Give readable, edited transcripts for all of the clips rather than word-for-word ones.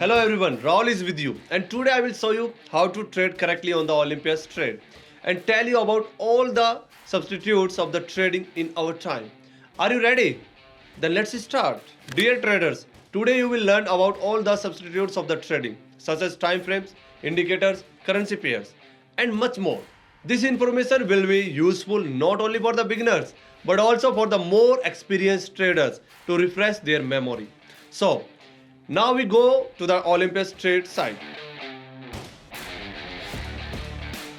Hello everyone, Raul is with you, and today I will show you how to trade correctly on the Olympus trade and tell you about all the substitutes of the trading in our time. Are you ready? Then let's start. Dear traders, today you will learn about all the substitutes of the trading such as time frames, indicators, currency pairs and much more. This information will be useful not only for the beginners but also for the more experienced traders to refresh their memory. So, now we go to the Olympus trade site.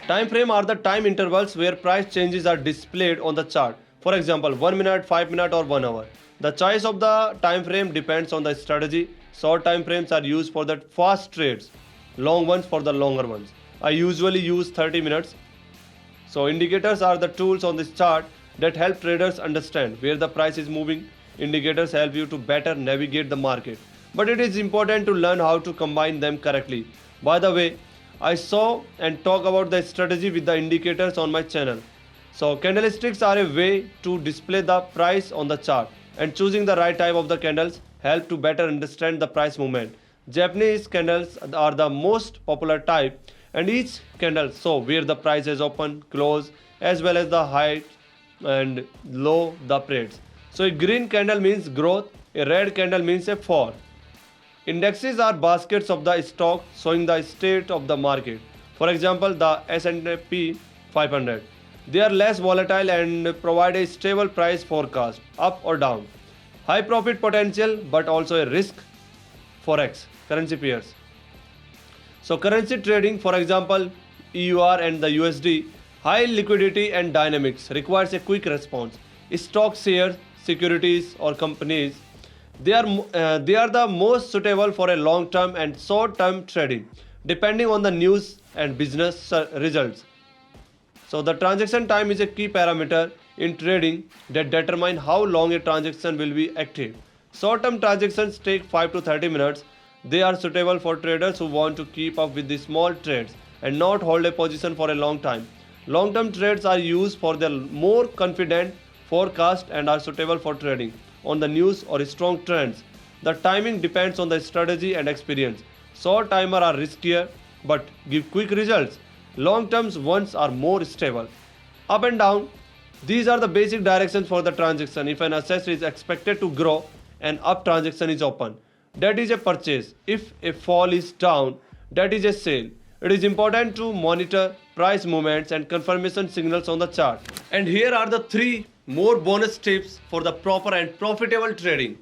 Time frame are the time intervals where price changes are displayed on the chart. For example, 1 minute, 5 minute or 1 hour. The choice of the time frame depends on the strategy. Short time frames are used for the fast trades, long ones for the longer ones. I usually use 30 minutes. So indicators are the tools on this chart that help traders understand where the price is moving. Indicators help you to better navigate the market, but it is important to learn how to combine them correctly. By the way, I saw and talk about the strategy with the indicators on my channel. So candlesticks are a way to display the price on the chart, and choosing the right type of the candles help to better understand the price movement. Japanese candles are the most popular type, and each candle show where the price is open, close, as well as the height and low the trades. So a green candle means growth, a red candle means a fall. Indexes are baskets of the stock showing the state of the market. For example, the S&P 500. They are less volatile and provide a stable price forecast, up or down. High profit potential but also a risk. Forex, currency pairs. So currency trading, for example, EUR and the USD, high liquidity and dynamics requires a quick response. Stock shares, securities or companies, they are the most suitable for a long term and short term trading depending on the news and business results. So the transaction time is a key parameter in trading that determine how long a transaction will be active. Short term transactions take 5 to 30 minutes. They are suitable for traders who want to keep up with the small trades and not hold a position for a long time. Long term trades are used for the more confident forecast and are suitable for trading on the news or strong trends. The timing depends on the strategy and experience. Short timer are riskier but give quick results. Long term ones are more stable. Up and down, these are the basic directions for the transaction. If an asset is expected to grow, an up transaction is open, that is a purchase. If a fall is down, that is a sale. It is important to monitor price movements and confirmation signals on the chart. And here are the 3 more bonus tips for the proper and profitable trading.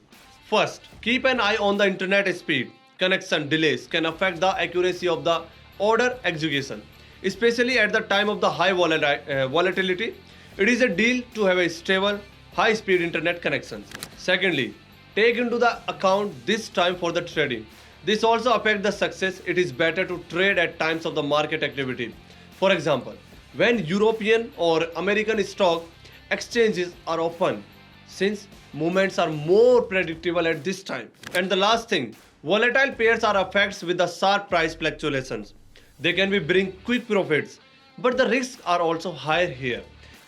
First, keep an eye on the internet speed. Connection delays can affect the accuracy of the order execution, especially at the time of the high volatility. It is a deal to have a stable, high-speed internet connection. Secondly, take into the account this time for the trading. This also affects the success. It is better to trade at times of the market activity. For example, when European or American stock exchanges are open, since movements are more predictable at this time. And the last thing, volatile pairs are affected with the sharp price fluctuations. They can be bring quick profits, but the risks are also higher here.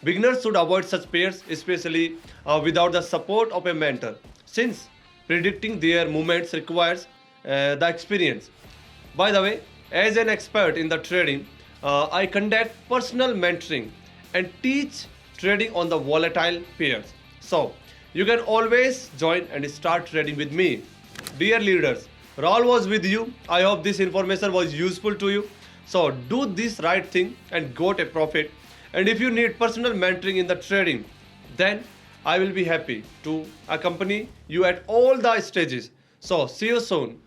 Beginners should avoid such pairs, especially without the support of a mentor, since predicting their movements requires the experience. By the way, as an expert in the trading, I conduct personal mentoring and teach trading on the volatile pairs. So you can always join and start trading with me. Dear leaders, Raul was with you. I hope this information was useful to you. So do this right thing and got a profit. And if you need personal mentoring in the trading, then I will be happy to accompany you at all the stages. So see you soon.